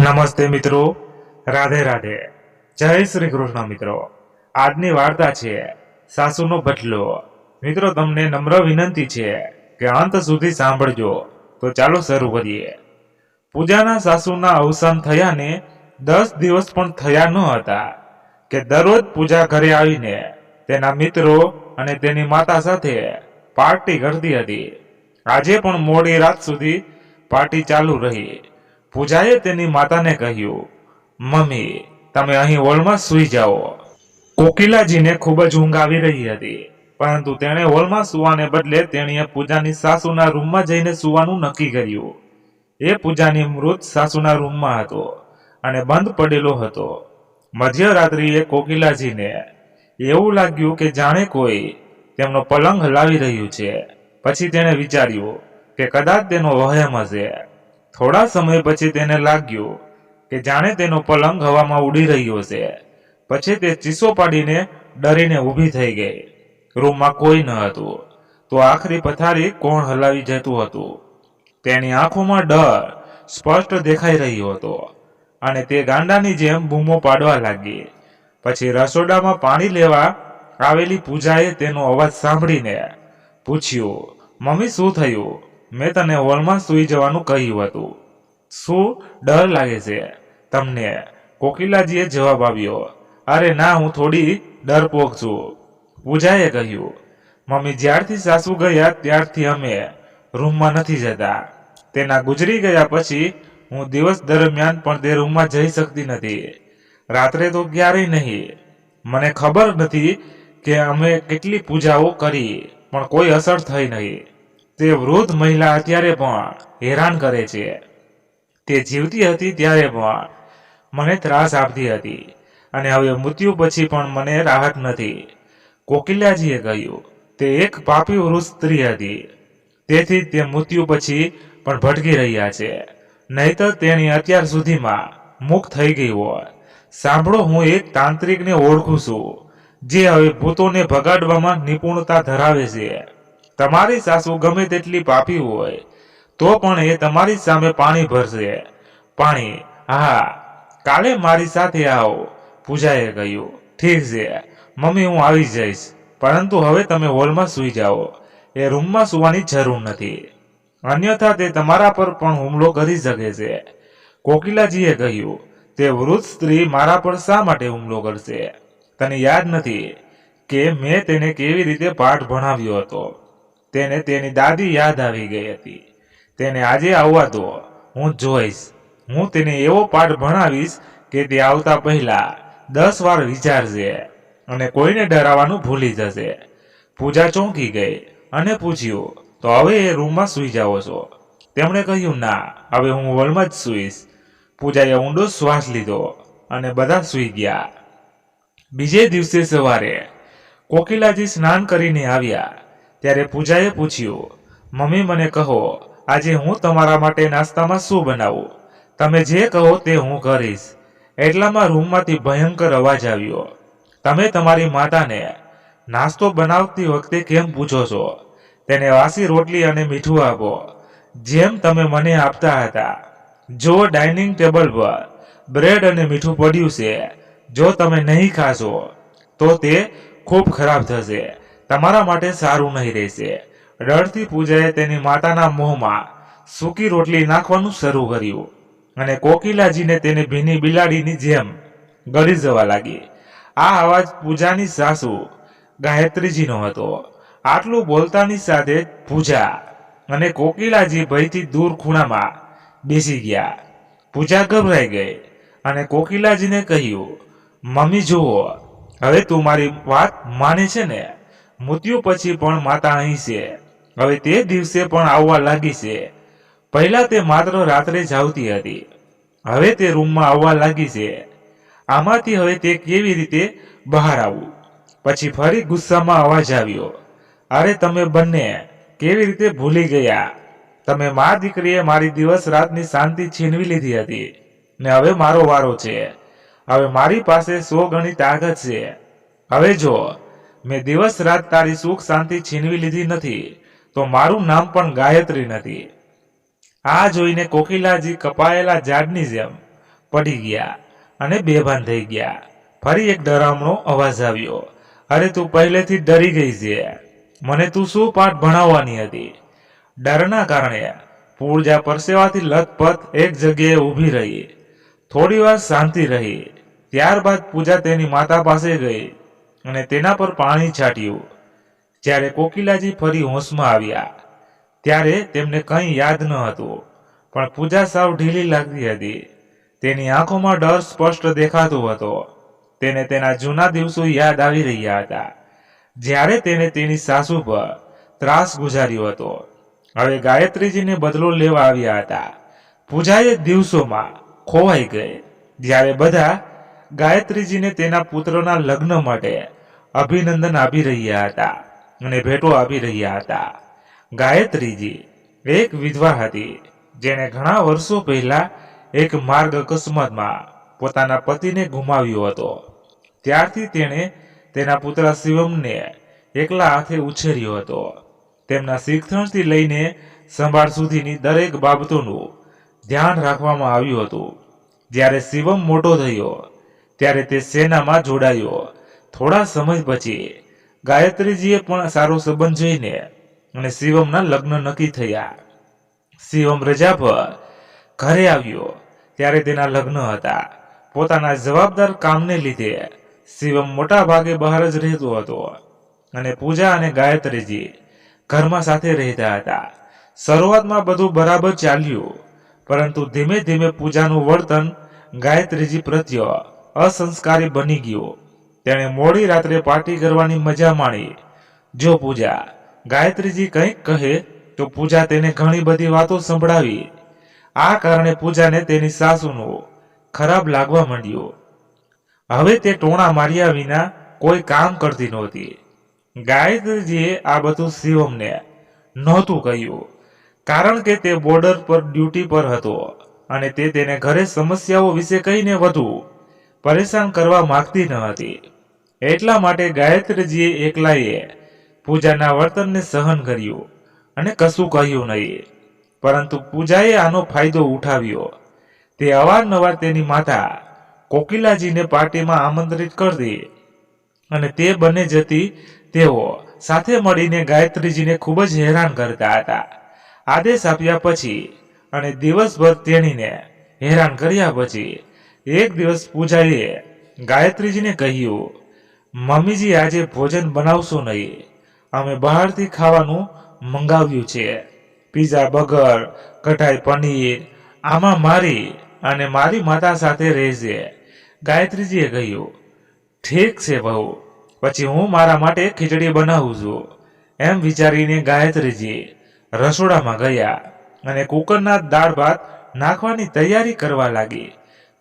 નમસ્તે મિત્રો, રાધે રાધે, જય શ્રી કૃષ્ણ મિત્રો। આજની વાર્તા છે સાસુનો બદલો। મિત્રો, તમને નમ્ર વિનંતી છે કે અંત સુધી સાંભળજો। તો ચાલો શરૂ કરીએ। પૂજાના સાસુના અવસાન થયાને 10 દિવસ પણ થયા ન હતા કે દરરોજ પૂજા ઘરે આવીને તેના મિત્રો અને તેની માતા સાથે પાર્ટી કરતી હતી। આજે પણ મોડી રાત સુધી પાર્ટી ચાલુ રહી। પૂજાએ તેની માતાને કહ્યું, મમ્મી, તમે અહીં હોલમાં સૂઈ જાઓ। કોકિલાજીને ખૂબ જ ઊંઘ આવી રહી હતી, પરંતુ તેણે હોલમાં સૂવાને બદલે તેણીએ પૂજાની સાસુના રૂમમાં જઈને સૂવાનું નક્કી કર્યું। એ પૂજાની મૃત સાસુના રૂમમાં હતો અને બંધ પડેલો હતો। મધ્યરાત્રિએ કોકિલાજીને એવું લાગ્યું કે જાણે કોઈ તેમનો પલંગ હલાવી રહ્યું છે। પછી તેણે વિચાર્યું કે કદાચ તેનો વહેમ હશે। થોડા સમય પછી તેને લાગ્યું કે જાણે તેનો પલંગ હવામાં ઉડી રહ્યો છે। પછી તે ચીસો પાડીને ડરીને ઊભી થઈ ગઈ। રૂમમાં કોઈ ન હતું, તો આખરી પથારી કોણ હલાવી જતું હતું? તેની આંખોમાં ડર સ્પષ્ટ દેખાઈ રહ્યો હતો અને તે ગાંડાની જેમ બૂમો પાડવા લાગી। પછી રસોડામાં પાણી લેવા આવેલી પૂજાએ તેનો અવાજ સાંભળીને પૂછ્યું, મમ્મી, શું થયું? મેં તને હોલમાં સૂઈ જવાનું કહ્યું હતું। શું ડર લાગે છે તમને? કોકિલાજીએ જવાબ આપ્યો, અરે ના, હું થોડી ડરપોક છું। પૂજાએ કહ્યું, મમ્મી, જ્યારથી સાસુ ગયા ત્યારથી અમે રૂમમાં નથી જતા। તેના ગુજરી ગયા પછી હું દિવસ દરમિયાન પણ તે રૂમમાં જઈ શકતી નથી, રાત્રે તો ક્યારેય નહીં। મને ખબર નથી કે અમે કેટલી પૂજાઓ કરી, પણ કોઈ અસર થઈ નહીં। તે વૃદ્ધ મહિલા અત્યારે પણ હેરાન કરે છે। તે જીવતી હતી ત્યારે પણ મને ત્રાસ આપતી હતી અને હવે મૃત્યુ પછી પણ મને રાહત નથી। કોકિલાજીએ કહ્યું, તે એક પાપી વૃદ્ધ સ્ત્રી હતી, તેથી તે મૃત્યુ પછી પણ ભટકી રહ્યા છે, નહીતર તેણી અત્યાર સુધીમાં મુક્ત થઈ ગઈ હોત। સાંભળો, હું એક તાંત્રિકને ઓળખું છું જે હવે ભૂતોને ભગાડવામાં નિપુણતા ધરાવે છે। તમારી સાસુ ગમે તેટલી પાપી હોય તો પણ એ તમારી સામે પાણી ભરશે। પાણી? હા, કાલે મારી સાથે આવો, પૂજાએ કહ્યું। ઠીક છે મમ્મી, હું આવી જઈશ, પરંતુ હવે તમે હોલમાં સૂઈ જાઓ। એ રૂમમાં સૂવાની જરૂર નથી, અન્યથા તે તમારા પર પણ હુમલો કરી શકે છે। કોકિલાજીએ કહ્યું, તે વૃદ્ધ સ્ત્રી મારા પર શા માટે હુમલો કરશે? તને યાદ નથી કે મેં તેને કેવી રીતે પાઠ ભણાવ્યો હતો? તેને તેની દાદી યાદ આવી ગઈ હતી। તેને આજે આવવા દો, હું જોઈશ। હું તેને એવો પાઠ ભણાવીશ કે તે આવતા પહેલા 10 વાર વિચારશે અને કોઈને ડરાવવાનું ભૂલી જશે। પૂજા ચોંકી ગઈ અને પૂછ્યું, તો હવે એ રૂમમાં સૂઈ જાઓ છો? તેમણે કહ્યું, ના, હવે હું હોલમાં જ સૂઈશ। પૂજાએ ઊંડો શ્વાસ લીધો અને બધા સૂઈ ગયા। બીજે દિવસે સવારે કોકિલાજી સ્નાન કરીને આવ્યા ત્યારે પૂજાએ પૂછ્યું, મમ્મી, મને કહો, આજે હું તમારા માટે નાસ્તામાં શું બનાવું? તમે જે કહો તે હું કરીશ। એટલામાં રૂમમાંથી ભયંકર અવાજ આવ્યો। તમે તમારી માતાને નાસ્તો બનાવતી વખતે કેમ પૂછો છો? તેને વાસી રોટલી અને મીઠું આપો, જેમ તમે મને આપતા હતા। જો ડાઇનિંગ ટેબલ પર બ્રેડ અને મીઠું પડ્યું છે, જો તમે નહીં ખાશો તો તે ખૂબ ખરાબ થશે, તમારા માટે સારું નહીં રહેશે। ડરથી પૂજાએ તેની માતાના મોંમાં સૂકી રોટલી નાખવાનું શરૂ કર્યું અને કોકિલાજીને તેને ભીની બિલાડીની જેમ ગળી જવા લાગી। આ અવાજ પૂજાની સાસુ ગાયત્રીજીનો હતો। આટલું બોલતાની સાથે જ પૂજા અને કોકિલાજી ભયથી દૂર ખૂણામાં બેસી ગયા। પૂજા ગભરાઈ ગઈ અને કોકિલાજીને કહ્યું, મમ્મી, જુઓ, હવે તું મારી વાત માને છે ને? મૃત્યુ પછી પણ માતા અહીં છે, હવે તે દિવસે પણ આવવા લાગી છે। પહેલા તે માત્ર રાત્રે જ આવતી હતી, હવે તે રૂમમાં આવવા લાગી છે। આમાંથી હવે તે કેવી રીતે બહાર આવવું? પછી ફરી ગુસ્સામાં અવાજ આવ્યો, અરે તમે બંને કેવી રીતે ભૂલી ગયા? તમે મા દીકરીએ મારી દિવસ રાતની શાંતિ છીનવી લીધી હતી ને હવે મારો વારો છે। હવે મારી પાસે 100 ગણી તાકાત છે। હવે જો મેં દિવસ રાત તારી સુખ શાંતિ છીનવી લીધી નથી તો મારું નામ પણ ગાયત્રી નથી। આ જોઈને કોકિલાજી કપાયેલા ઝાડની જેમ પડી ગયા અને બેભાન થઈ ગયા. ફરી એક ડરામણો અવાજ આવ્યો, અરે તું પહેલેથી જ ડરી ગઈ છે, મને તું શું પાઠ ભણાવવાની હતી? ડરના કારણે પૂજા પરસેવાથી લથપથ એક જગ્યાએ ઊભી રહી. થોડી વાર શાંતિ રહી. ત્યારબાદ પૂજા તેની માતા પાસે ગઈ અને તેના પર પાણી છાંટ્યું. જ્યારે કોકિલાજી ફરી હોશમાં આવ્યા ત્યારે તેમને કંઈ યાદ ન હતું, પણ પૂજા સાવ ઢીલી લાગતી હતી. તેની આંખોમાં ડર સ્પષ્ટ દેખાતો હતો. તેને તેના જૂના દિવસો યાદ આવી રહ્યા હતા, જ્યારે તેને તેની સાસુ પર ત્રાસ ગુજાર્યો હતો. હવે ગાયત્રીજીને બદલો લેવા આવ્યા હતા. પૂજાએ દિવસોમાં ખોવાઈ ગઈ, જ્યારે બધા ગાયત્રીજીને તેના પુત્રના લગ્ન માટે અભિનંદન આપી રહ્યા હતા અને ભેટો આપી રહ્યા હતા. ગાયત્રીજી એક વિધવા હતી, જેણે ઘણા વર્ષો પહેલા એક માર્ગ અકસ્માતમાં પોતાના પતિને ગુમાવ્યો હતો. ત્યારથી તેણે તેના પુત્ર શિવમને એકલા હાથે ઉછેર્યો હતો. તેમના શિક્ષણથી લઈને સંભાળ સુધીની દરેક બાબતોનું ધ્યાન રાખવામાં આવ્યું હતું. જ્યારે શિવમ મોટો થયો ત્યારે તે સેનામાં જોડાયો. થોડા સમય પછી ગાયત્રીજીએ પણ સારો સંબંધ જોઈને અને શિવમના લગ્ન નક્કી થયા. શિવમ રજા પર ઘરે આવ્યો ત્યારે તેના લગ્ન હતા. પોતાના જવાબદાર કામને લીધે શિવમ મોટા ભાગે બહાર જ રહેતો હતો અને પૂજા અને ગાયત્રીજી ઘરમાં સાથે રહેતા હતા. શરૂઆતમાં બધું બરાબર ચાલ્યું, પરંતુ ધીમે ધીમે પૂજાનું વર્તન ગાયત્રીજી પ્રત્યે અસંસ્કારી બની ગયું. તેણે મોડી રાત્રે પાર્ટી કરવાની મજા માણી. જો પૂજા ગાયત્રીજી કંઈક કહે તો પૂજા તેને ઘણી બધી વાતો સંભળાવી. આ કારણે પૂજાને તેની સાસુનું ખરાબ લાગવા માંડ્યું. હવે તે ટોણા માર્યા વિના કોઈ કામ કરતી નહોતી. ગાયત્રીજીએ આ બધું શિવમને નહોતું કહ્યું, કારણ કે તે બોર્ડર પર ડ્યુટી પર હતો અને તે તેને ઘરે સમસ્યાઓ વિશે કહીને વધુ પરેશાન કરવા માંગતી ન હતી. એટલા માટે ગાયત્રીજીએ એકલાએ પૂજાના વર્તનને સહન કર્યું અને કશું કહ્યું નહીં. પરંતુ પૂજાએ આનો ફાયદો ઉઠાવ્યો. તે અવારનવાર તેની માતા કોકિલાજીને પાર્ટીમાં આમંત્રિત કરતી અને તે બંને જતી. તેઓ સાથે મળીને ગાયત્રીજીને ખૂબ જ હેરાન કરતા હતા. આદેશ આપ્યા પછી અને દિવસભર તેણીને હેરાન કર્યા પછી એક દિવસ પૂજાએ ગાયત્રીજીને કહ્યું, મમ્મીજી આજે ભોજન બનાવશો નહીં, અમે બહારથી ખાવાનું મંગાવ્યું છે. પીઝા, બર્ગર, કઢાઈ પનીર, આમાં મારી અને મારી માતા સાથે રહેશે. ગાયત્રીજીએ કહ્યું, ઠીક છે બહુ, પછી હું મારા માટે ખીચડી બનાવું છું. એમ વિચારીને ગાયત્રીજી રસોડામાં ગયા અને કુકરના દાળ ભાત નાખવાની તૈયારી કરવા લાગી.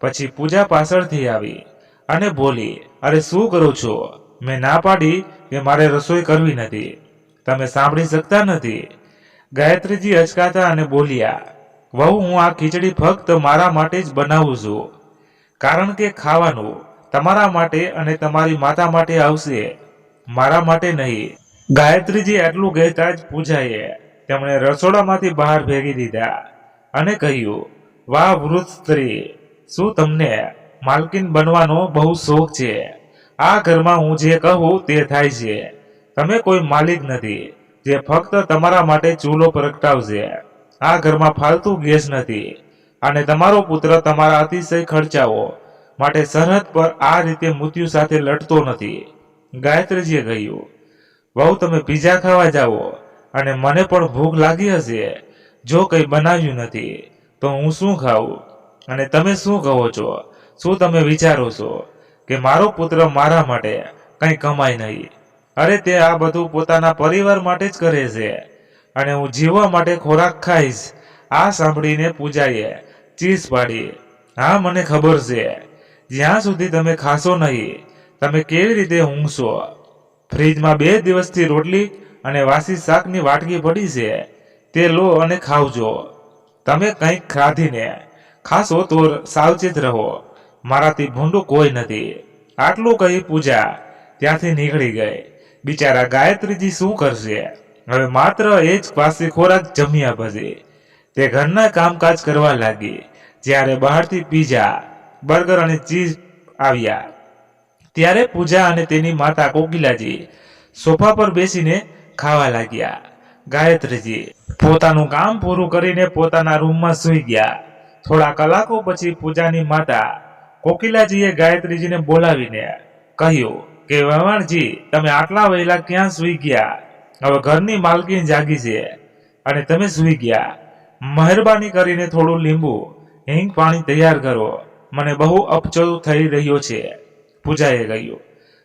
પછી પૂજા પાછળથી આવી અને બોલી, અરે શું કરો છો? મેં ના પાડી કે મારે રસોઈ કરવી નથી, તમે સાંભળી શકતા નથી? ગાયત્રીજી અચકાતા અને બોલ્યા, વહુ, હું આ ખીચડી ફક્ત મારા માટે જ બનાવું છું, કારણ કે ખાવાનું તમારા માટે અને તમારી માતા માટે આવશે, મારા માટે નહીં. ગાયત્રીજી આટલું કહેતા જ પૂજાએ તેમણે રસોડામાંથી બહાર ફેંકી દીધા અને કહ્યું, વાહ વૃદ્ધ સ્ત્રી, શું તમને માલકીન બનવાનો બહુ શોખ છે? આ ઘરમાં હું જે કહું તે થાય છે. તમે કોઈ માલિક નથી જે ફક્ત તમારા માટે ચૂલો પ્રગટાવશે. આ ઘરમાં ફાલતુ ગેસ નથી અને તમારો પુત્ર તમારા અતિશય ખર્ચાઓ માટે સરહદ પર આ રીતે મૃત્યુ સાથે લડતો નથી. ગાયત્રીજીએ કહ્યું, વહુ, તમે પીઝા ખાવા જાઓ અને મને પણ ભૂખ લાગી હશે. જો કંઈ બનાવ્યું નથી તો હું શું ખાઉં? અને તમે શું કહો છો? શું તમે વિચારો છો કે મારો પુત્ર મારા માટે કંઈ કમાય નહીં? અરે તે આ બધું પોતાના પરિવાર માટે જ કરે છે અને હું જીવવા માટે ખોરાક ખાઈશ. આ સાંભળીને પૂજાએ ચીસ પાડી, હા, મને ખબર છે, જ્યાં સુધી તમે ખાશો નહીં તમે કેવી રીતે ઊંઘશો? ફ્રીજમાં 2 દિવસથી રોટલી અને વાસી શાકની વાટકી પડી છે, તે લો અને ખાવજો. તમે કંઈક ખાધીને ખાશો તો સાવચેત રહો, મારાથી ભૂંડું કોઈ નથી. આટલું કહી પૂજા ત્યાંથી નીકળી ગઈ. બિચારા ગાયત્રીજી શું કરશે? હવે માત્ર એ જ પાસે ખોરાક જમ્યા પછી તે ઘરના કામકાજ કરવા લાગી. જ્યારે બહારથી પીઝા બર્ગર અને ચીઝ આવ્યા. ત્યારે પૂજા અને તેની માતા કોકિલાજી સોફા પર બેસીને ખાવા લાગ્યા. ગાયત્રીજી પોતાનું કામ પૂરું કરીને પોતાના રૂમમાં સૂઈ ગયા. થોડા કલાકો પછી પૂજાની માતા કોકિલાજીએ ગાયત્રીજીને બોલાવીને કહ્યું કે વેવાણજી, તમે આટલા વહેલા ક્યાં સૂઈ ગયા? હવે ઘરની માલકીન જાગી છે અને તમે સૂઈ ગયા. મહેરબાની કરીને થોડું લીંબુ હિંગ પાણી તૈયાર કરો. મને બહુ અપચો થઈ રહ્યો છે. પૂજાએ કહ્યું,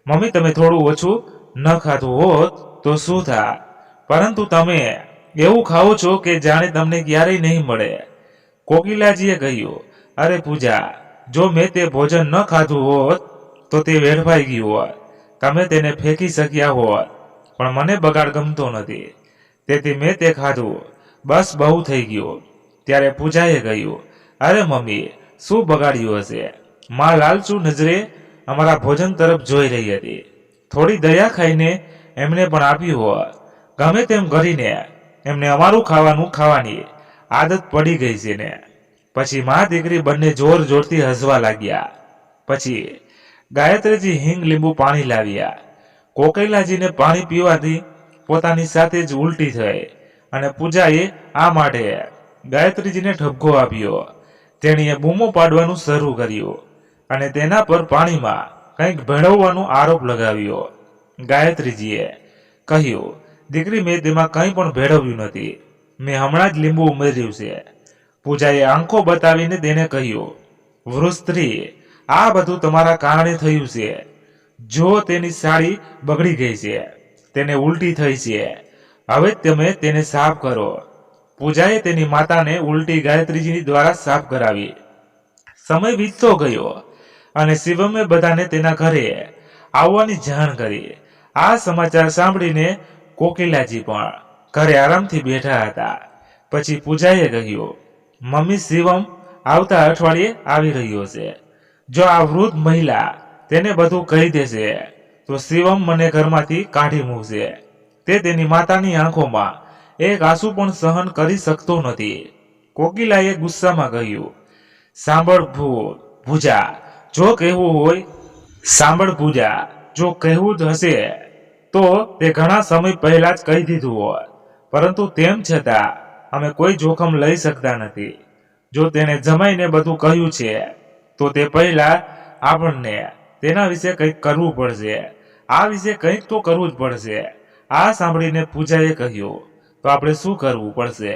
મમ્મી, તમે થોડું ઓછું ન ખાધું હોત તો શું થાય? પરંતુ તમે એવું ખાઓ છો કે જાણે તમને ક્યારેય નહીં મળે. કોકિલાજીએ કહ્યું, અરે પૂજા, જો મેં તે ભોજન ન ખાધું હોત તો તે વેડફાઈ ગયું હોત. તમે તેને ફેંકી શક્યા હોત, પણ મને બગાડ ગમતો નથી, તેથી મેં તે ખાધું. બસ બહુ થઈ ગયું. ત્યારે પૂજાએ કહ્યું, અરે મમ્મી, શું બગાડ્યું હશે? માં લાલચુ નજરે અમારા ભોજન તરફ જોઈ રહી હતી. થોડી દયા ખાઈને એમને પણ આપ્યું હોત. ગમે તેમ કરીને એમને અમારું ખાવાનું ખાવાની આદત પડી ગઈ છે ને. પછી મા દીકરી બંને જોર જોરથી હસવા લાગ્યા. પછી ગાયત્રીજી હિંગ લીંબુ પાણી લાવ્યા. કોકિલાજીને પાણી પીવાથી પોતાની સાથે જ ઉલટી થઈ અને પૂજાએ આ માટે ગાયત્રીજીને ઠપકો આપ્યો. તેણીએ બૂમો પાડવાનું શરૂ કર્યું અને તેના પર પાણીમાં કંઈક ભેળવવાનો આરોપ લગાવ્યો. ગાયત્રીજીએ કહ્યું, દીકરી, મેં તેમાં કંઈ પણ ભેળવ્યું નથી. મેં હમણાં જ લીંબુ ઉમેર્યું છે. પૂજાએ આંખો બતાવીને તેને કહ્યું, વૃસ્ત્રી, આ બધું તમારા કારણે થયું છે. જો તેની સાડી બગડી ગઈ છે, તેને ઉલટી થઈ છે. હવે તમે તેને સાફ કરો. પૂજાએ તેની માતાને ઉલટી ગાયત્રીજી દ્વારા સાફ કરાવી. સમય વીતતો ગયો અને શિવમે બધાને તેના ઘરે આવવાની જાણ કરી. આ સમાચાર સાંભળીને કોકિલાજી પણ ઘરે આરામથી બેઠા હતા. પછી પૂજાએ કહ્યું, મમ્મી, શિવમ આવતા અઠવાડિયે આવી રહ્યો છે. જો આ વૃદ્ધ મહિલા તેને બધું કહી દેશે તો શિવમ મને ઘરમાંથી કાઢી મૂકશે. તે તેની માતાની આંખોમાં એક આંસુ પણ સહન કરી શકતો નથી. કોકિલાએ ગુસ્સામાં કહ્યું, સાંભળ પૂજા, જો કહેવું હોય સાંભળ પૂજા, જો કહેવું જ હશે તો તે ઘણા સમય પહેલા જ કહી દીધું હોત. પરંતુ તેમ છતાં અમે કોઈ જોખમ લઈ શકતા નથી. જો તેને જમાઈને બધું કહ્યું છે તો તે પહેલા આપણને તેના વિશે કંઈક કરવું પડશે. આ વિશે કંઈક તો કરવું જ પડશે. આ સાંભળીને પૂજાએ કહ્યું, તો આપણે શું કરવું પડશે?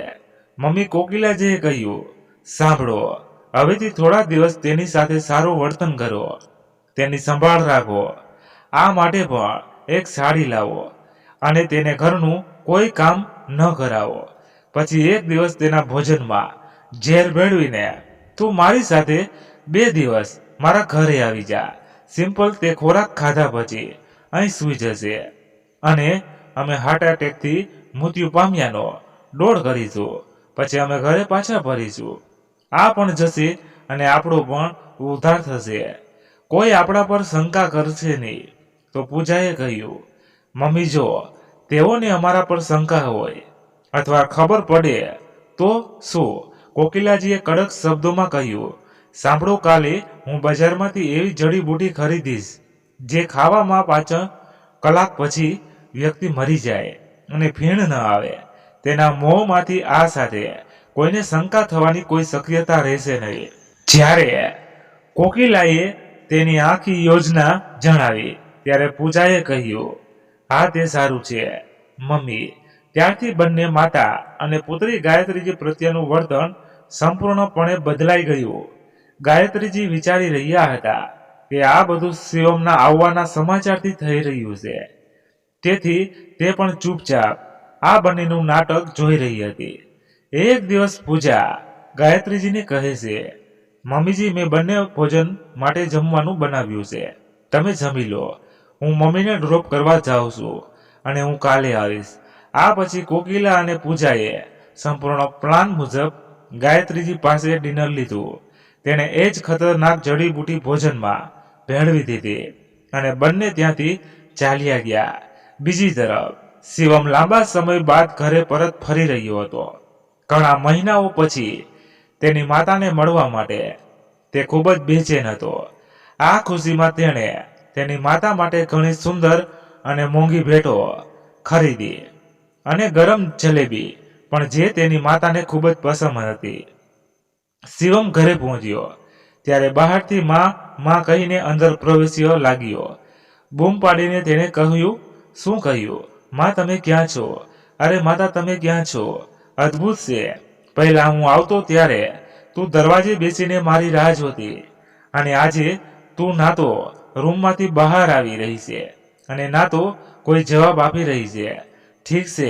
મમ્મી કોકિલાજીએ કહ્યું, સાંભળો, હવેથી થોડા દિવસ તેની સાથે સારું વર્તન કરો, તેની સંભાળ રાખો. આ માટે પણ એક સાડી લાવો અને તેને ઘરનું કોઈ કામ ન કરાવો. પછી એક દિવસ તેના ભોજનમાં ઝેર ભેળવીને તું મારી સાથે 2 દિવસ મારા ઘરે આવી જા. સિમ્પલ તે ખોરાક ખાધા પછી અહીં સૂઈ જશે અને અમે હાર્ટ એટેકથી મૃત્યુ પામ્યાનો દોડ કરીશું. પછી અમે ઘરે પાછા ફરીશું. આ પણ જશે અને આપણો પણ ઉદ્ધાર થશે. કોઈ આપણા પર શંકા કરશે નહીં. તો પૂજાએ કહ્યું, મમ્મી, જો તેઓને અમારા પર શંકા હોય અથવા ખબર પડે તો શું? કોકિલાજીએ કડક શબ્દોમાં કહ્યું, સાંભળો, કાલે હું બજારમાંથી એવી જડીબુટી ખરીદીશ જે ખાવામાં 5 કલાક પછી વ્યક્તિ મરી જાય અને ફીણ ન આવે. તેના મોંમાંથી આ સાથે કોઈને શંકા થવાની કોઈ શક્યતા રહેશે નહીં. જ્યારે કોકિલાએ તેની આખી યોજના જણાવી ત્યારે પૂજાએ કહ્યું, હા, તે સારું છે મમ્મી. ત્યારથી બંને માતા અને પુત્રી ગાયત્રીજી પ્રત્યેનું વર્તન સંપૂર્ણપણે બદલાઈ ગયું. ગાયત્રીજી વિચારી રહ્યા હતા કે આ બધું શિવમના આવવાના સમાચારથી થઈ રહ્યું છે. તેથી તે પણ ચૂપચાપ આ બંનેનું નાટક જોઈ રહી હતી. એક દિવસ પૂજા ગાયત્રીજીને કહે છે, મમ્મીજી, મેં બંને ભોજન માટે જમવાનું બનાવ્યું છે, તમે જમી લો. હું મમ્મીને ડ્રોપ કરવા જાઉં છું અને હું કાલે આવીશ. આ પછી કોકિલા અને પૂજાએ સંપૂર્ણ પ્લાન મુજબ ગાયત્રીજી પાસે ડિનર લીધું. તેણે એ જ ખતરનાક જડીબુટી ભોજનમાં ભેળવી દીધી અને બંને ત્યાંથી ચાલ્યા ગયા. બીજી તરફ શિવમ લાંબા સમય બાદ ઘરે પરત ફરી રહ્યો હતો. ઘણા મહિનાઓ પછી તેની માતાને મળવા માટે તે ખૂબ જ બેચેન હતો. આ ખુશીમાં તેણે તેની માતા માટે ઘણી સુંદર અને મોંઘી ભેટો ખરીદી અને ગરમ જલેબી પણ જે તેની માતાને ખૂબ જ પસંદ હતી. શિવમ ઘરે પહોંચ્યો ત્યારે બહારથી માં કહીને અંદર પ્રવેશ્યો લાગ્યો. બૂમ પાડીને તેણે કહ્યું, શું કહ્યું? માં તમે ક્યાં છો? અરે માતા તમે ક્યાં છો? અદ્ભુત છે. પહેલા હું આવતો ત્યારે તું દરવાજે બેસીને મારી રાહ જોતી અને આજે તું ના તો રૂમમાંથી બહાર આવી રહી છે અને ના તો કોઈ જવાબ આપી રહી છે. ઠીક છે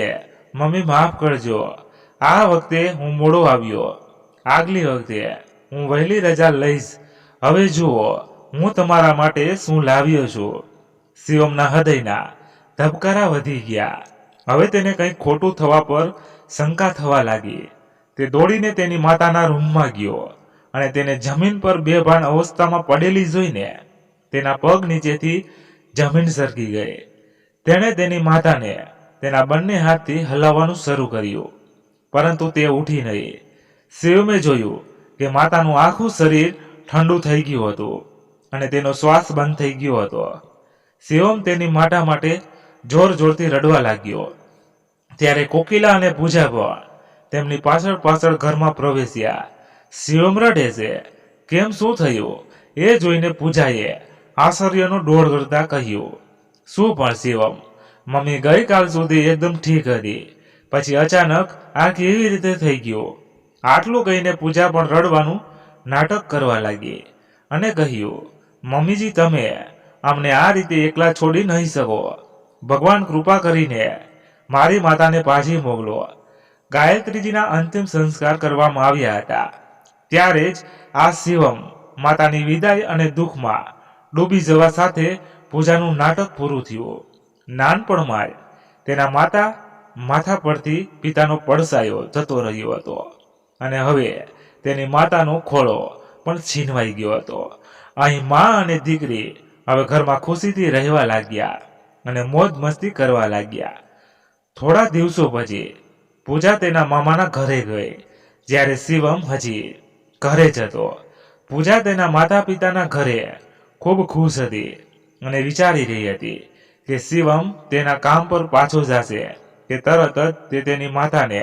મમ્મી, માફ કરજો. આ વખતે હું મોડો આવ્યો. આગલી વખતે હું વહેલી રજા લઈશ. હવે જુઓ હું તમારા માટે શું લાવ્યો છું. શિવમના હૃદયના ધબકારા વધી ગયા. હવે તેને કંઈક ખોટું થવા પર શંકા થવા લાગી. તે દોડીને તેની માતાના રૂમમાં ગયો અને તેને જમીન પર બેભાન અવસ્થામાં પડેલી જોઈને તેના પગ નીચેથી જમીન સરકી ગઈ. તેણે તેની માતાને તેના બંને હાથથી હલાવવાનું શરૂ કર્યું, પરંતુ તે ઉઠી નહીં. શિવમે જોયું કે માતાનું આખું શરીર ઠંડુ થઈ ગયું હતું અને તેનો શ્વાસ બંધ થઈ ગયો હતો. શિવમ તેની માતા માટે જોર જોરથી રડવા લાગ્યો. ત્યારે કોકિલા અને પૂજા પણ તેમની પાછળ પાછળ ઘરમાં પ્રવેશ્યા. શિવમ રડે છે, કેમ, શું થયું? એ જોઈને પૂજાએ આશ્ચર્યનો દોડ કરતા કહ્યું, શું પણ શિવમ, મમ્મી ગઈકાલ સુધી એકદમ ઠીક હતી, પછી અચાનક આ કેવી રીતે થઈ ગયું? આટલું કહીને પૂજા પણ રડવાનું નાટક કરવા લાગી અને કહ્યું, મમ્મીજી તમે અમને આ રીતે એકલા છોડી નહીં શકો. ભગવાન કૃપા કરીને મારી માતાને પાછી મોકલો. ગાયત્રીજીના અંતિમ સંસ્કાર કરવામાં આવ્યા હતા. ત્યારે જ આ શિવમ માતાની વિદાય અને દુઃખમાં ડૂબી જવા સાથે પૂજાનું નાટક પૂરું થયું. નાનપણમાં જ તેના માથા પરથી પિતાનો પડછાયો જતો રહ્યો હતો અને હવે તેની માતાનો ખોળો પણ છીનવાઈ ગયો હતો. અહીં મા અને દીકરી હવે ઘરમાં ખુશીથી રહેવા લાગ્યા અને મોજ મસ્તી કરવા લાગ્યા. થોડા દિવસો પછી પૂજા તેના મામાના ઘરે ગઈ. જ્યારે શિવમ હજી ઘરે જ હતો. પૂજા તેના માતા પિતાના ઘરે ખૂબ ખુશ હતી અને વિચારી રહી હતી કે શિવમ તેના કામ પર પાછો જશે કે તરત જ તે તેની માતાને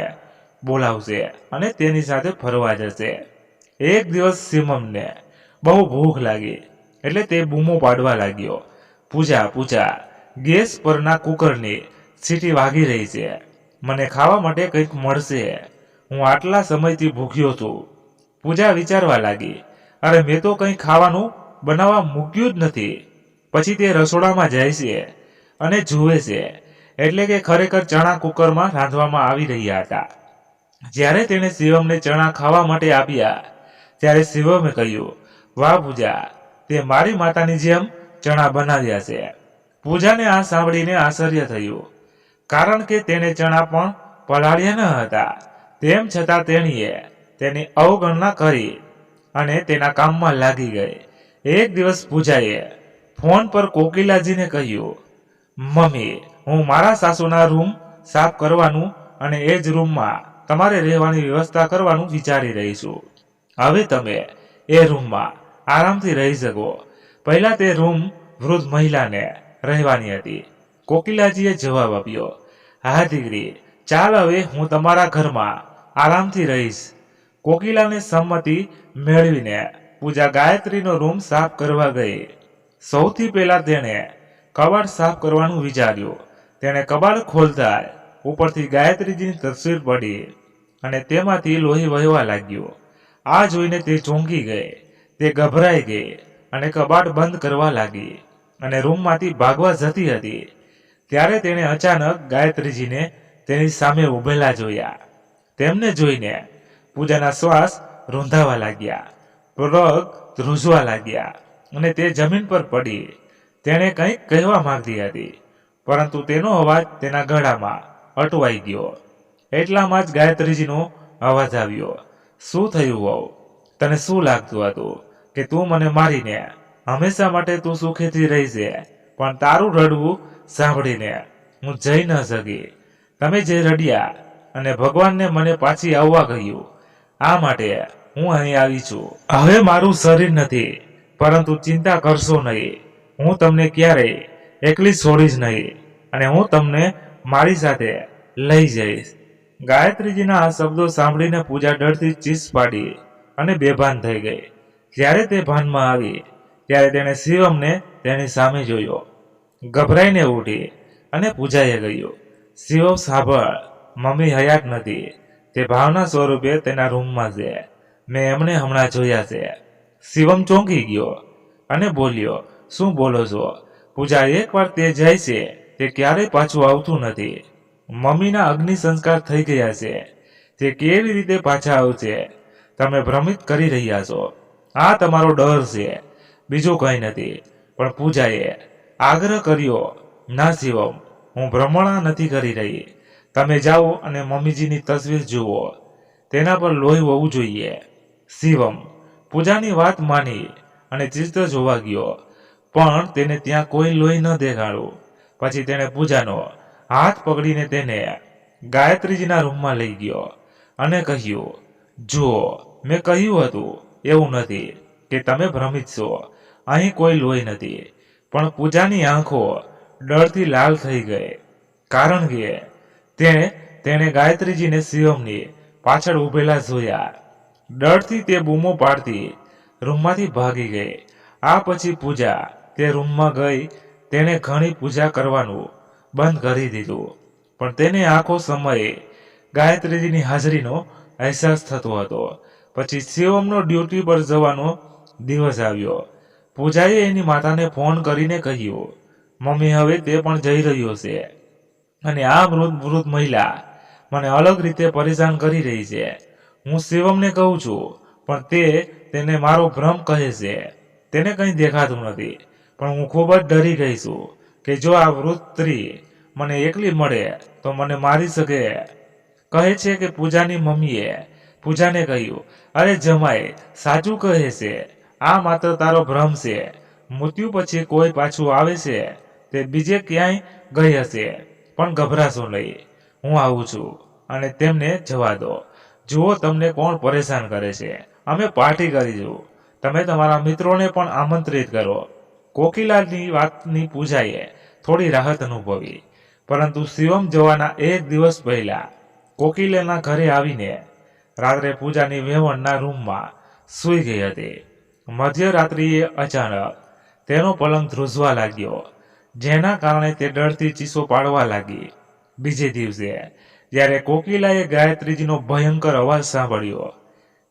બોલાવશે અને તેની સાથે ફરવા જશે. એક દિવસ શિવમને બહુ ભૂખ લાગી એટલે તે બૂમો પાડવા લાગ્યો, પૂજા પૂજા, ગેસ પરના કુકરની સીટી વાગી રહી છે. મને ખાવા માટે કંઈક મળશે. હું આટલા સમયથી ભૂખ્યો છું. પૂજા વિચારવા લાગી, અરે મેં તો કંઈ ખાવાનું બનાવવા મૂક્યું જ નથી. પછી તે રસોડામાં જાય છે અને જુએ છે એટલે કે ખરેખર ચણા કુકરમાં રાંધવામાં આવી રહ્યા હતા. જ્યારે તેણે શિવમને ચણા ખાવા માટે આપ્યા ત્યારે શિવમે કહ્યું, વાહ પૂજા, તે મારી માતાની જેમ ચણા બનાવ્યા છે. પૂજાને આ સાંભળીને આશ્ચર્ય થયું, કારણ કે તેણે ચણા પણ પલાળ્યા ન હતા. તેમ છતાં તેણીએ તેની અવગણના કરી અને તેના કામમાં લાગી ગઈ. એક દિવસ પૂજાએ ફોન પર કોકિલાજીને કહ્યું, મમ્મી, હું મારા સાસુના રૂમ સાફ કરવાનું અને એ જ રૂમમાં તમારે રહેવાની વ્યવસ્થા કરવાનું વિચારી રહી છું. હવે તમે એ રૂમમાં આરામથી રહી શકો. પહેલા તે રૂમ વૃદ્ધ મહિલાને રહેવાની હતી. કોકિલાજીએ જવાબ આપ્યો, હા દીકરી, ચાલ હવે હું તમારા ઘરમાં આરામથી રહીશ. કોકિલાને સંમતિ મેળવીને પૂજા ગાયત્રીનો રૂમ સાફ કરવા ગઈ. સૌથી પહેલા તેણે કબાટ સાફ કરવાનું વિચાર્યું. તેણે કબાટ ખોલતા ઉપરથી ગાયત્રીજીની તસવીર પડી અને તેમાંથી લોહી વહેવા લાગ્યું. આ જોઈને તે ચોંકી ગઈ. તે ગભરાઈ ગઈ અને કબાટ બંધ કરવા લાગી અને રૂમમાંથી ભાગવા જતી હતી. ત્યારે તેણે અચાનક ગાયત્રીજીને તેની સામે ઊભેલા જોયા. તેમને જોઈને પૂજાના શ્વાસ રૂંધાવા લાગ્યા, પગ ધ્રુજવા લાગ્યા અને તે જમીન પર પડી. તેણે કંઈક કહેવા માંગતી હતી, પરંતુ તેનો અવાજ તેના ગળામાં અટવાઈ ગયો. એટલામાં જ ગાયત્રીજીનો અવાજ આવ્યો, શું થયું વહુ? તને શું લાગતું હતું કે તું મને મારીને હંમેશા માટે તું સુખેથી રહી છે? પણ તારું રડવું સાંભળીને હું જઈ ન શકી. તમે જે રડ્યા અને ભગવાનને મને પાછી આવવા કહ્યું, આ માટે હું અહીં આવી છું. હવે મારું શરીર નથી, પરંતુ ચિંતા કરશો નહીં. હું તમને ક્યારેય એકલી છોડીશ નહીં અને હું તમને મારી સાથે લઈ જઈશ. ગાયત્રીજીના આ શબ્દો સાંભળીને પૂજા ડરથી ચીસ પાડી અને બેભાન થઈ ગઈ. જ્યારે તે ભાનમાં આવી ત્યારે તેણે શિવમને તેની સામે જોયો. ગભરાઈને ઉઠી અને પૂજાએ કહ્યું, શિવમ સાંભળ, મમ્મી હયાત નથી. તે ભાવના સ્વરૂપે તેના રૂમમાં છે. મેં એમને હમણાં જોયા છે. શિવમ ચોંકી ગયો અને બોલ્યો, શું બોલો છો? પૂજા, એકવાર તે જાય છે તે ક્યારેય પાછું આવતું નથી. મમ્મીના અગ્નિ સંસ્કાર થઈ ગયા છે. તે કેવી રીતે પાછા આવશે? તમે ભ્રમિત કરી રહ્યા છો. આ તમારો ડર છે, બીજું કંઈ નથી. પણ પૂજાએ આગ્રહ કર્યો, ના શિવમ, હું ભ્રમણા નથી કરી રહી. તમે જાઓ અને મમ્મીજીની તસવીર જુઓ. તેના પર લોહી હોવું જોઈએ. શિવમ પૂજાની વાત માની અને ચિત્ર જોવા ગયો, પણ તેને ત્યાં કોઈ લોહી ન દેખાડું. પછી તેણે પૂજાનો હાથ પકડીને તેને ગાયત્રીજીના રૂમમાં લઈ ગયો અને કહ્યું, જુઓ, મેં કહ્યું હતું એવું નથી કે તમે ભ્રમિત છો. અહીં કોઈ લોહી નથી. પણ પૂજાની આંખો ડરથી લાલ થઈ ગઈ, કારણ કે તેણે ગાયત્રીજીને શિવમની પાછળ ઊભેલા જોયા. ડરથી તે બૂમો પાડતી રૂમમાંથી ભાગી ગઈ. આ પછી પૂજા તે રૂમમાં ગઈ. તેણે ઘણી પૂજા કરવાનું બંધ કરી દીધું, પણ તેને આખો સમયે ગાયત્રીજીની હાજરીનો અહેસાસ થતો હતો. પછી શિવમનો ડ્યુટી પર જવાનો દિવસ આવ્યો. પૂજાએ એની માતાને ફોન કરીને કહ્યું, મમ્મી હવે તે પણ જઈ રહ્યો છે અને આ વૃદ્ધ મહિલા મને અલગ રીતે પરેશાન કરી રહી છે. હું શિવમને કહું છું, પણ તેને મારો ભ્રમ કહે છે. તેને કંઈ દેખાતું નથી. પણ હું ખૂબ જ ડરી ગઈ છું કે જો આ વૃદ્ધ સ્ત્રી મને એકલી મળે તો મને મારી શકે. કહે છે કે પૂજાની મમ્મીએ પૂજાને કહ્યું, અરે જમાઈ, સાચું કહે છે. આ માત્ર તારો ભ્રમ છે. મૃત્યુ પછી કોઈ પાછું આવે છે. તે બીજે ક્યાંય ગઈ હશે. પણ ગભરાશો નહીં, હું આવું છું અને તેમને જવા દો. જુઓ, તમને કોણ પરેશાન કરે છે. અમે પાર્ટી કરીશું. તમે તમારા મિત્રોને પણ આમંત્રિત કરો. કોકિલાની વાતની પૂજાએ થોડી રાહત અનુભવી, પરંતુ શિવમ જવાના એક દિવસ પહેલા કોકિલાના ઘરે આવીને રાત્રે પૂજાની વેવણના રૂમમાં સૂઈ ગઈ હતી. મધ્યરાત્રિએ અચાનક તેનો પલંગ ધ્રુજવા લાગ્યો, જેના કારણે તે ડરથી ચીસો પાડવા લાગી. બીજે દિવસે જ્યારે કોકિલાએ ગાયત્રીજીનો ભયંકર અવાજ સાંભળ્યો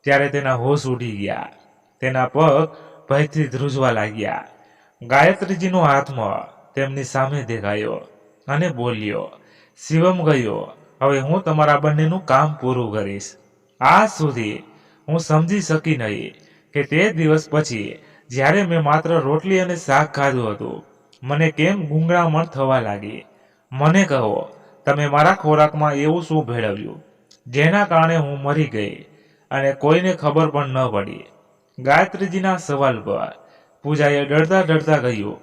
ત્યારે તેના હોશ ઉડી ગયા. તેના પગ ભયથી ધ્રુજવા લાગ્યા. ગાયત્રીજીનો આત્મા તેમની સામે દેખાયો અને બોલ્યો, શિવમ ગયો, હવે હું તમારા બંનેનું કામ પૂરું કરીશ. આજ સુધી હું સમજી શકી નહીં કે તે દિવસ પછી જ્યારે મેં માત્ર રોટલી અને શાક ખાધું હતું, મને કેમ ગૂંગળામણ થવા લાગી. મને કહો, તમે મારા ખોરાકમાં એવું શું ભેળવ્યું જેના કારણે હું મરી ગઈ અને કોઈને ખબર પણ ન પડી? ગાયત્રીજીના સવાલ પર પૂજાએ ડરતા ડરતા કહ્યું,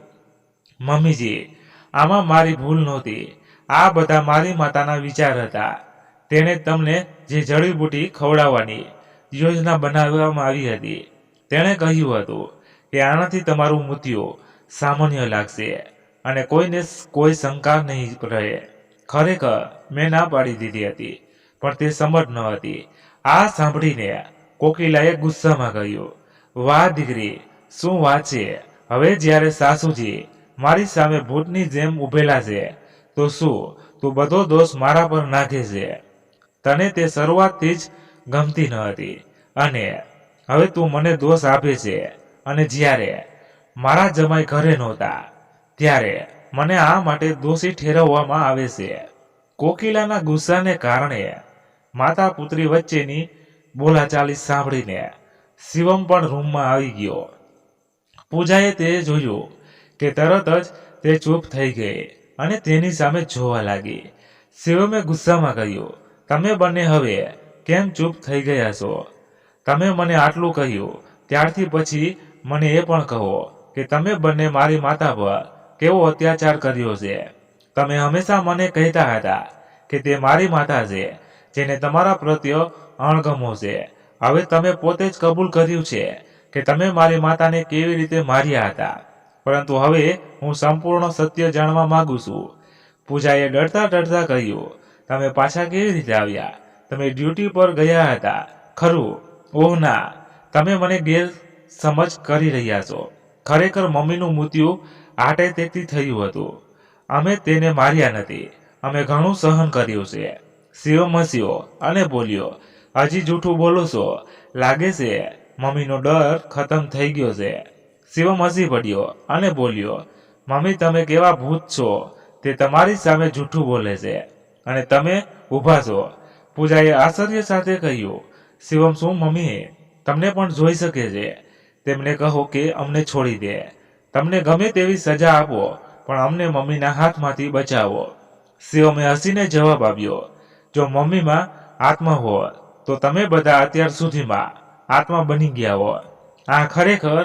મમ્મીજી, આમાં મારી ભૂલ નહોતી. આ બધા મારી માતાના વિચાર હતા. તેણે તમને જે જડીબુટી ખવડાવવાની યોજના બનાવવામાં આવી હતી, તેણે કહ્યું હતું કે આનાથી તમારું મૃત્યુ સામાન્ય લાગશે અને કોઈને કોઈ શંકા નહીં રહે. ખરેખર મેં ના પાડી દીધી હતી, પણ તે સમજ ન હતી. આ સાંભળીને કોકિલાએ ગુસ્સામાં કહ્યું, વાહ દીકરી, શું વાત છે. હવે જ્યારે સાસુજી મારી સામે ભૂતની જેમ ઊભેલા છે, તો શું તું બધો દોષ મારા પર નાખે છે? તને તે શરૂઆતથી જ ગમતી ન હતી અને હવે તું મને દોષ આપે છે. અને જ્યારે મારા જમાઈ ઘરે નહોતા ત્યારે મને આ માટે દોષી ઠેરવવામાં આવે છે. કોકિલાના ગુસ્સાને કારણે માતા પુત્રી વચ્ચેની બોલાચાલી સાંભળીને શિવમ પણ રૂમમાં આવી ગયો. પૂજાએ તે જોયું કે તરત જ તે ચૂપ થઈ ગઈ અને તેની સામે જોવા લાગી. શિવમે ગુસ્સામાં કહ્યું, તમે બંને હવે કેમ ચૂપ થઈ ગયા છો? તમે મને આટલું કહ્યું, ત્યારથી પછી મને એ પણ કહો કે તમે બંને મારી માતા પર કેવો અત્યાચાર કર્યો છે. તમે હંમેશા મને કહેતા હતા કે તે મારી માતા છે, જેને તમારા પ્રત્યે અણગમો છે, હવે તમે પોતે જ કબૂલ કર્યું છે કે તમે મારી માતાને કેવી રીતે માર્યા હતા, પરંતુ હવે હું સંપૂર્ણ સત્ય જાણવા માંગુ છું. પૂજાએ ડરતા ડરતા કહ્યું, તમે પાછા કેવી રીતે આવ્યા? તમે ડ્યુટી પર ગયા હતા ખરું? ઓહ ના, તમે મને ગેરસમજ કરી રહ્યા છો. ખરેખર મમ્મીનું મૃત્યુ હાર્ટ એટેકથી થયું હતું. અમે તેને માર્યા નથી. અમે ઘણું સહન કર્યું છે. શિવમ હસ્યો અને બોલ્યો, હજી જૂઠું બોલો છો? લાગે છે મમ્મીનો ડર ખતમ થઈ ગયો છે. શિવમ હસી પડ્યો અને બોલ્યો, મમ્મી તમે કેવા ભૂત છો, તે તમારી સામે જૂઠું બોલે છે અને તમે ઊભા છો. પૂજાએ આશ્ચર્ય સાથે કહ્યું, શિવમ શું મમ્મી તમને પણ જોઈ શકે છે? તેમને કહો કે અમને છોડી દે. તમને ગમે તેવી સજા આપો, પણ અમને મમ્મીના હાથમાંથી બચાવો. શિવમે હસીને જવાબ આપ્યો, જો મમ્મીમાં આત્મા હોત તો તમે બધા અત્યાર સુધીમાં આત્મા બની ગયા હોત. આ ખરેખર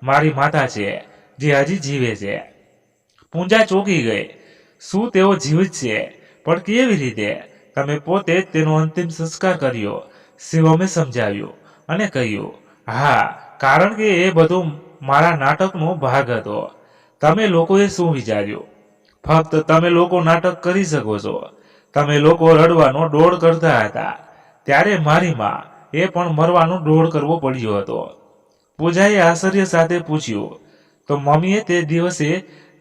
મારી માતા છે જે હજી જીવે છે. પૂજા ચોંકી ગઈ. શું તેઓ જીવિત છે? પણ કેવી રીતે? તમે પોતે જ તેનો અંતિમ સંસ્કાર કર્યો. શિવમે સમજાવ્યું અને કહ્યું, હા, કારણ કે એ બધું મારા નાટકનો ભાગ હતો. તમે લોકોએ શું વિચાર્યું? ફક્ત તમે લોકો નાટક કરી શકો છો. તમે લોકો રડવાનો ડોળ કરતા હતા, ત્યારે મારી માં એ પણ મરવાનો ડોળ કરવો પડ્યો હતો. પૂજાએ આશ્ચર્ય સાથે પૂછ્યું, તો મમ્મીએ તે દિવસે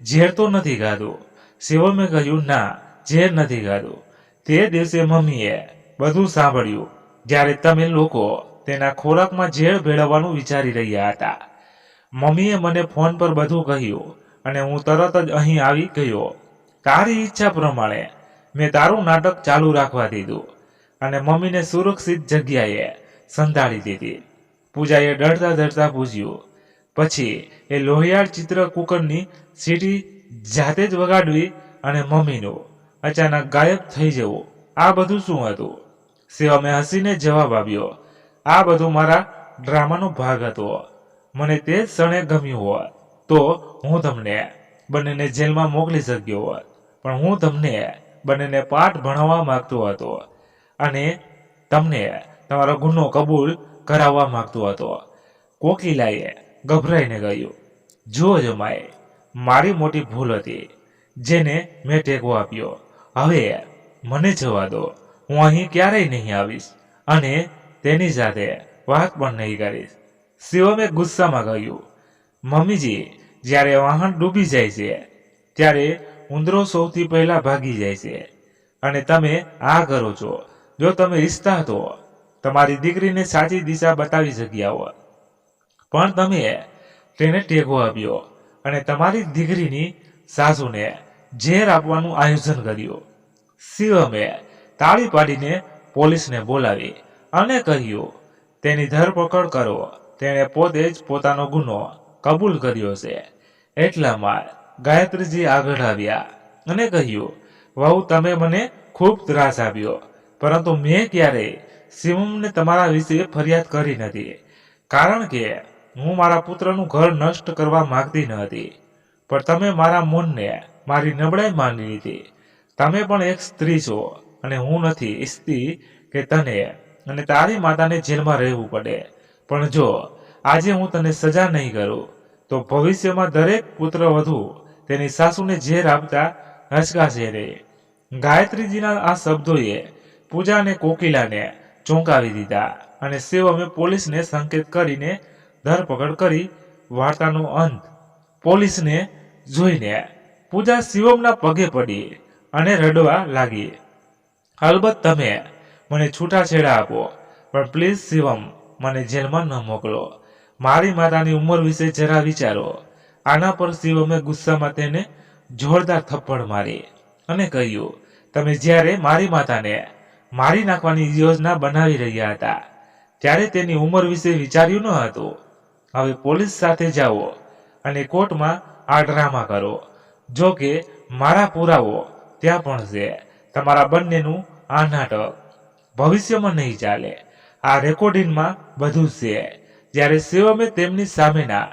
ઝેર તો નથી ખાધું? શિવમે કહ્યું, ના, ઝેર નથી ખાધું. તે દિવસે મમ્મીએ બધું સાંભળ્યું જ્યારે તમે લોકો તેના ખોરાકમાં ઝેર ભેળવવાનું વિચારી રહ્યા હતા. મમ્મીએ મને ફોન પર બધું કહ્યું અને હું તરત જ અહીં આવી ગયો. તારી ઈચ્છા પ્રમાણે મેં તારું નાટક ચાલુ રાખવા દીધું અને મમ્મીને સુરક્ષિત જગ્યાએ સંતાડી દીધી. પૂજાએ ડરતા ડરતા પૂછ્યું, પછી એ લોહિયાળ ચિત્ર કુકરની સીટી જાતે જ વગાડવી અને મમ્મીનું અચાનક ગાયબ થઈ જવું, આ બધું શું હતું? શિવમે હસીને જવાબ આપ્યો, આ બધું મારા ડ્રામાનો ભાગ હતો. મને તે જ ક્ષણે ગમ્યું હોત તો હું તમને બંનેને જેલમાં મોકલી શક્યો હોત, પણ હું તમને બંનેને પાઠ ભણાવવા માંગતો હતો અને તમને તમારો ગુનો કબૂલ કરાવવા માંગતો હતો. કોકિલાએ ગભરાઈને કહ્યું, જુઓ જમાઈ, મારી મોટી ભૂલ હતી જેને મેં ટેકો આપ્યો. હવે મને જવા દો. હું અહીં ક્યારેય નહીં આવીશ અને તેની સાથે વાત પણ નહીં કરીશ. શિવમે ગુસ્સામાં કહ્યું, મમ્મીજી, જ્યારે વાહન ડૂબી જાય છે ત્યારે ઉંદરો સૌથી પહેલા ભાગી જાય છે અને તમે આ કરો છો. જો તમે ઈચ્છતા તો તમારી દીકરીને સાચી દિશા બતાવી શક્યા હોત, પણ તમે તેને ટેકો આપ્યો અને તમારી દીકરીની સાસુને ઝેર આપવાનું આયોજન કર્યું. શિવમે તાળી પાડીને પોલીસને બોલાવી અને કહ્યું, તેની ધરપકડ કરો. તેણે પોતે જ પોતાનો ગુનો કબૂલ કર્યો છે. એટલામાં ગાયત્રીજી આગળ આવ્યા અને કહ્યું, વહુ, તમે મને ખૂબ ત્રાસ આપ્યો, પરંતુ મેં ક્યારેય શિવમને તમારા વિશે ફરિયાદ કરી નથી, કારણ કે હું મારા પુત્રનું ઘર નષ્ટ કરવા માંગતી ન હતી. પણ તમે મારા મૌનને મારી નબળાઈ માની લીધી. તમે પણ એક સ્ત્રી છો અને હું નથી ઈચ્છતી કે તને અને તારી માતાને જેલમાં રહેવું પડે. પણ જો આજે હું તને સજા નહીં કરું તો ભવિષ્યમાં દરેક પુત્ર વધુ તેની સાસુને ઝેર આપતા હચકાશે રે. ગાયત્રીજીના આ શબ્દોએ પૂજા અને કોકિલાને ચોંકાવી દીધા અને શિવમે પોલીસને સંકેત કરીને ધરપકડ કરી. વાર્તાનો અંત. પોલીસને જોઈને પૂજા શિવમના પગે પડી અને રડવા લાગી. અલબત્ત તમે મને છૂટાછેડા આપો, પણ પ્લીઝ શિવમ, મને જેલમાં ન મોકલો. મારી માતાની ઉંમર વિશે જરા વિચારો. આના પર શિવમે ગુસ્સામાં તેને જોરદાર થપ્પડ મારી અને કહ્યું, તમે જ્યારે મારી માતાને મારી નાખવાની યોજના બનાવી રહ્યા હતા ત્યારે તેની ઉંમર વિશે વિચાર્યું ન હતું. હવે પોલીસ સાથે જાઓ અને કોર્ટમાં આ ડ્રામા કરો. જો કે મારા પુરાવો ત્યાં પણ છે. તમારા બંનેનું આ નાટક ભવિષ્યમાં નહીં ચાલે. આ રેકોર્ડિંગમાં બધું જ છે. જ્યારે શિવમે તેમની સામેના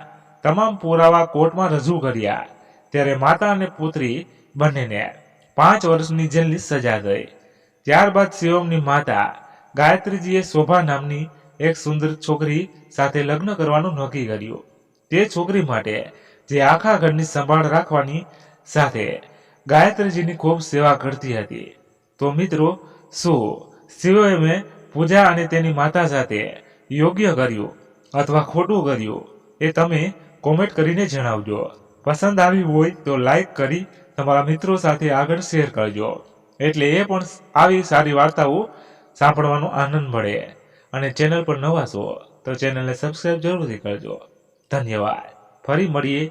તમામ પુરાવા કોર્ટમાં રજૂ કર્યા ત્યારે માતા અને પુત્રી બંનેને 5 વર્ષની જેલની સજા થઈ. ત્યારબાદ શિવમની માતા ગાયત્રીજીએ શોભા નામની એક સુંદર છોકરી સાથે લગ્ન કરવાનું નક્કી કર્યું. તે છોકરી માટે જે આખા ઘરની સંભાળ રાખવાની સાથે ગાયત્રીજીની ખૂબ સેવા કરતી હતી. તો મિત્રો, શું શિવએ પૂજા અને તેની માતા સાથે યોગ્ય કર્યું અથવા ખોટું કર્યું એ તમે કોમેન્ટ કરીને જણાવજો. પસંદ આવી હોય તો લાઈક કરી તમારા મિત્રો સાથે આગળ શેર કરજો, એટલે એ પણ આવી સારી વાર્તાઓ સાંભળવાનો આનંદ મળે. અને ચેનલ પર નવા છો તો ચેનલને સબસ્ક્રાઈબ જરૂરથી કરજો. ધન્યવાદ. ફરી મળીએ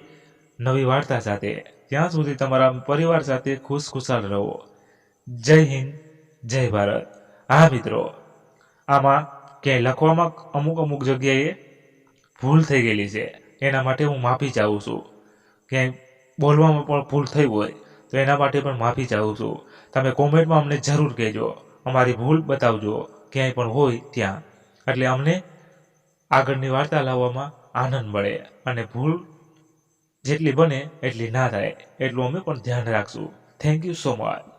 નવી વાર્તા સાથે. ત્યાં સુધી તમારા પરિવાર સાથે ખુશખુશાલ રહો. જય હિન્દ, જય ભારત. હા મિત્રો, આમાં ક્યાંય લખવામાં અમુક જગ્યાએ ભૂલ થઈ ગયેલી છે, એના માટે હું માફી ચાહું છું. ક્યાંય બોલવામાં પણ ભૂલ થઈ હોય તો એના માટે પણ માફી ચાહું છું. તમે કોમેન્ટમાં અમને જરૂર કહેજો, અમારી ભૂલ બતાવજો ક્યાંય પણ હોય ત્યાં, એટલે અમને આગળની વાર્તા લાવવામાં આનંદ મળે અને ભૂલ જેટલી બને એટલી ના થાય એટલું અમે પણ ધ્યાન રાખશું. Thank you so much.